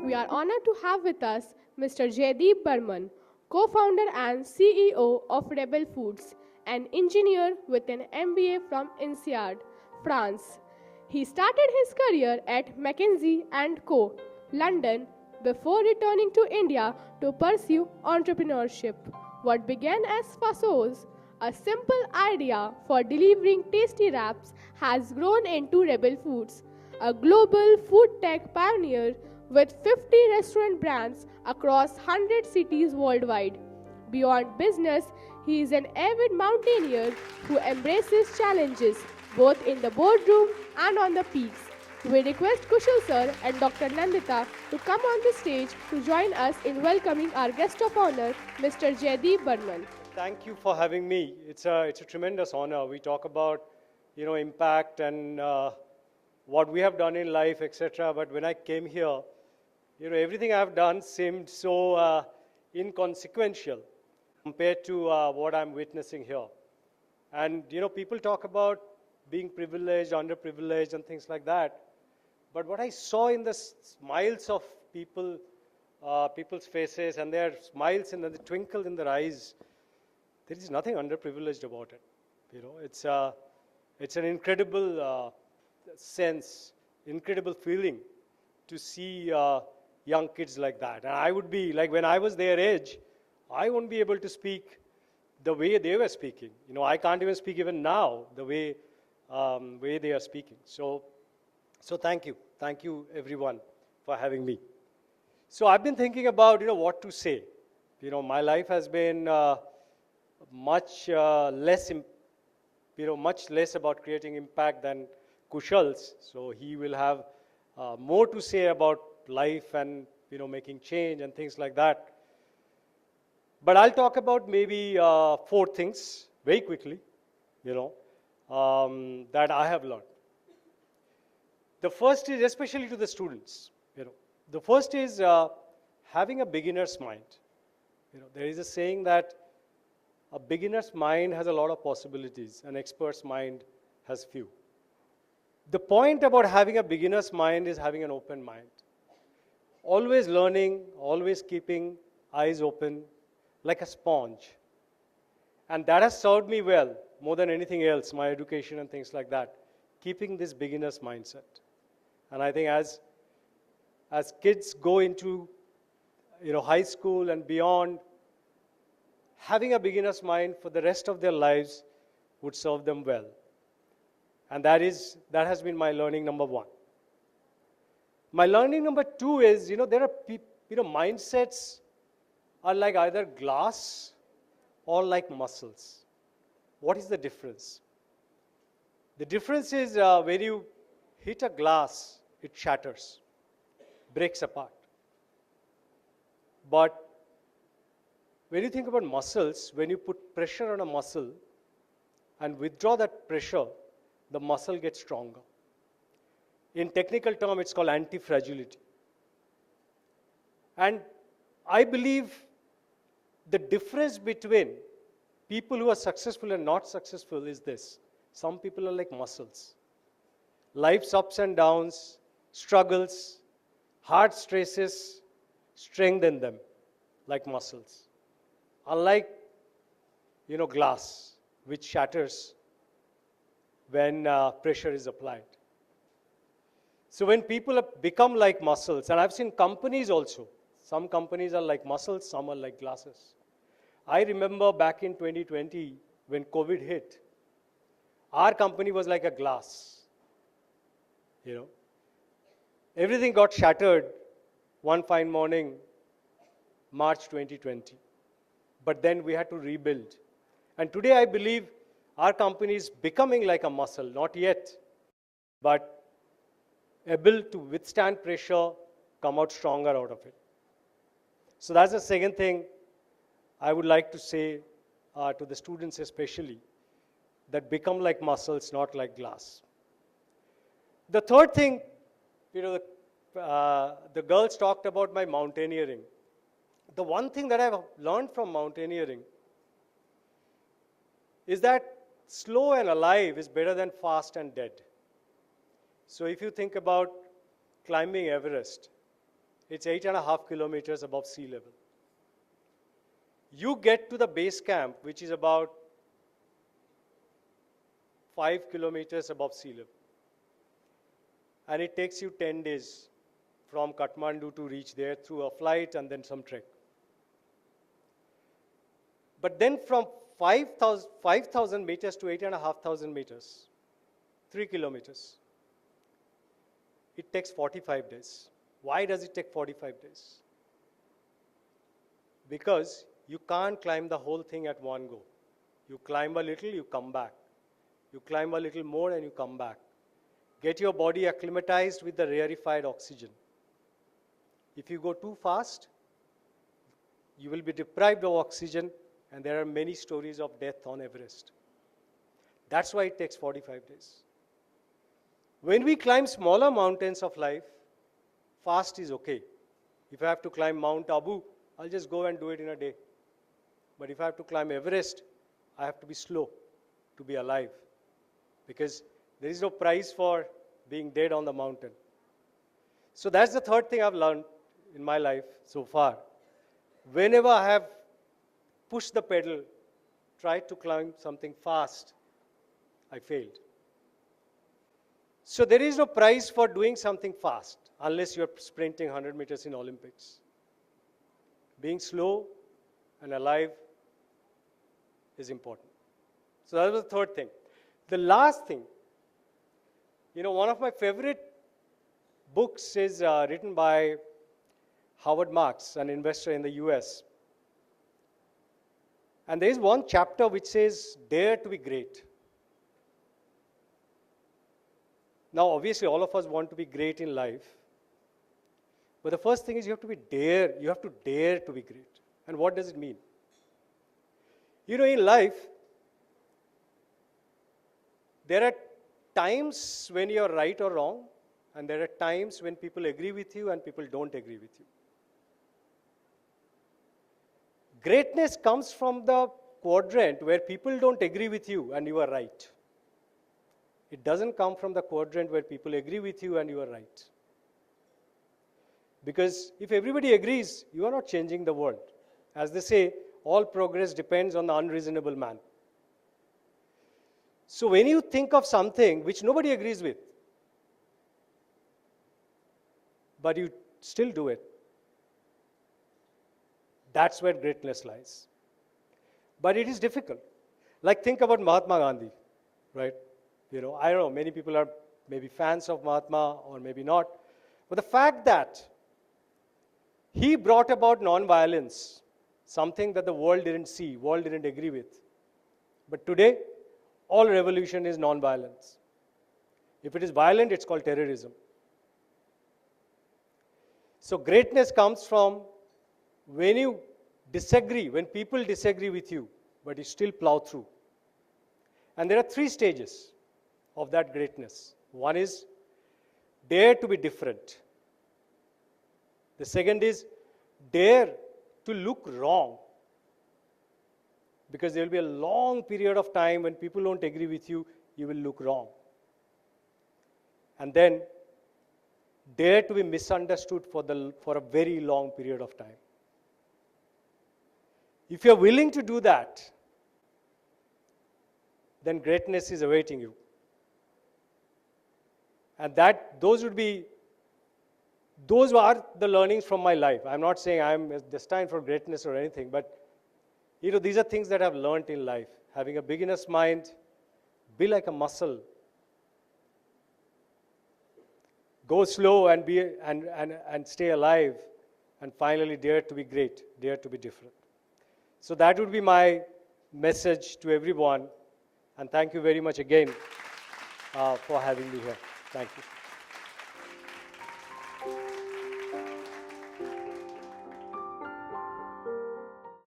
We are honored to have with us Mr. Jaydeep Barman, co-founder and CEO of Rebel Foods, an engineer with an MBA from INSEAD, France. He started his career at McKinsey & Co., London, before returning to India to pursue entrepreneurship. What began as 𝗲𝗲, a simple idea for delivering tasty wraps, has grown into Rebel Foods, a global food tech pioneer with 50 restaurant brands across 100 cities worldwide. Beyond business, he is an avid mountaineer who embraces challenges both in the boardroom and on the peaks. We request Kushal sir and Dr. Nandita to come on the stage to join us in welcoming our guest of honor, Mr. Jaydeep Barman. Thank you for having me. It's a tremendous honor. We talk about, impact and what we have done in life, etc. But when I came here, everything I've done seemed so inconsequential compared to what I'm witnessing here. And, people talk about being privileged, underprivileged, and things like that. But what I saw in the smiles of people, people's faces, and their smiles and the twinkle in their eyes, there is nothing underprivileged about it. It's an incredible sense, incredible feeling to see young kids like that. And I would be, like when I was their age, I won't be able to speak the way they were speaking. I can't even speak even now the way they are speaking. So thank you. Thank you, everyone, for having me. So I've been thinking about, what to say. My life has been much less about creating impact than Kushal's. So he will have more to say about life and, making change and things like that. But I'll talk about maybe 4 things very quickly, that I have learned. The first is, especially to the students, the first is having a beginner's mind. There is a saying that a beginner's mind has a lot of possibilities, an expert's mind has few. The point about having a beginner's mind is having an open mind. Always learning, always keeping eyes open, like a sponge. And that has served me well, more than anything else, my education and things like that, keeping this beginner's mindset. And I think as kids go into high school and beyond, having a beginner's mind for the rest of their lives would serve them well. And that has been my learning number 1. My learning number 2 is, there are mindsets are like either glass or like muscles. What is the difference? The difference is when you hit a glass, it shatters, breaks apart. But when you think about muscles, when you put pressure on a muscle and withdraw that pressure, the muscle gets stronger. In technical term, it's called anti-fragility. And I believe the difference between people who are successful and not successful is this. Some people are like muscles. Life's ups and downs, struggles, hard stresses strengthen them like muscles. Unlike, glass, which shatters when pressure is applied. So when people become like muscles, and I've seen companies also, some companies are like muscles, some are like glasses. I remember back in 2020, when COVID hit, our company was like a glass. Everything got shattered one fine morning, March 2020. But then we had to rebuild. And today I believe our company is becoming like a muscle, not yet, but able to withstand pressure, come out stronger out of it. So that's the second thing I would like to say to the students especially, that become like muscles, not like glass. The third thing, the girls talked about my mountaineering. The one thing that I've learned from mountaineering is that slow and alive is better than fast and dead. So if you think about climbing Everest, It's 8.5 kilometers above sea level. You get to the base camp, which is about 5 kilometers above sea level. And it takes you 10 days from Kathmandu to reach there through a flight and then some trek. But then from 5,000 meters to 8,500 meters, 3 kilometers, it takes 45 days. Why does it take 45 days? Because you can't climb the whole thing at one go. You climb a little, you come back. You climb a little more and you come back. Get your body acclimatized with the rarefied oxygen. If you go too fast, you will be deprived of oxygen, and there are many stories of death on Everest. That's why it takes 45 days. When we climb smaller mountains of life, fast is okay. If I have to climb Mount Abu, I'll just go and do it in a day. But if I have to climb Everest, I have to be slow to be alive, because there is no price for being dead on the mountain. So that's the third thing I've learned in my life so far. Whenever I have pushed the pedal, tried to climb something fast, I failed. So there is no prize for doing something fast unless you're sprinting 100 meters in Olympics. Being slow and alive is important. So that was the third thing. The last thing, one of my favorite books is written by Howard Marks, an investor in the US. And there is one chapter which says, dare to be great. Now, obviously, all of us want to be great in life. But the first thing is you have to dare to be great. And what does it mean? In life, there are times when you're right or wrong, and there are times when people agree with you and people don't agree with you. Greatness comes from the quadrant where people don't agree with you and you are right. It doesn't come from the quadrant where people agree with you and you are right. Because if everybody agrees, you are not changing the world. As they say, all progress depends on the unreasonable man. So when you think of something which nobody agrees with, but you still do it, that's where greatness lies. But it is difficult. Like, think about Mahatma Gandhi, right? I don't know, many people are maybe fans of Mahatma or maybe not. But the fact that he brought about non-violence, something that the world didn't see, world didn't agree with. But today, all revolution is non-violence. If it is violent, it's called terrorism. So greatness comes from when you disagree, when people disagree with you, but you still plow through. And there are 3 stages of that greatness. One is dare to be different. The second is dare to look wrong. Because there will be a long period of time when people don't agree with you, you will look wrong. And then dare to be misunderstood for a very long period of time. If you're willing to do that, then greatness is awaiting you. And those are the learnings from my life. I'm not saying I'm destined for greatness or anything, but these are things that I've learned in life. Having a beginner's mind, be like a muscle. Go slow and stay alive, and finally dare to be great, dare to be different. So that would be my message to everyone, and thank you very much again for having me here. Thank you.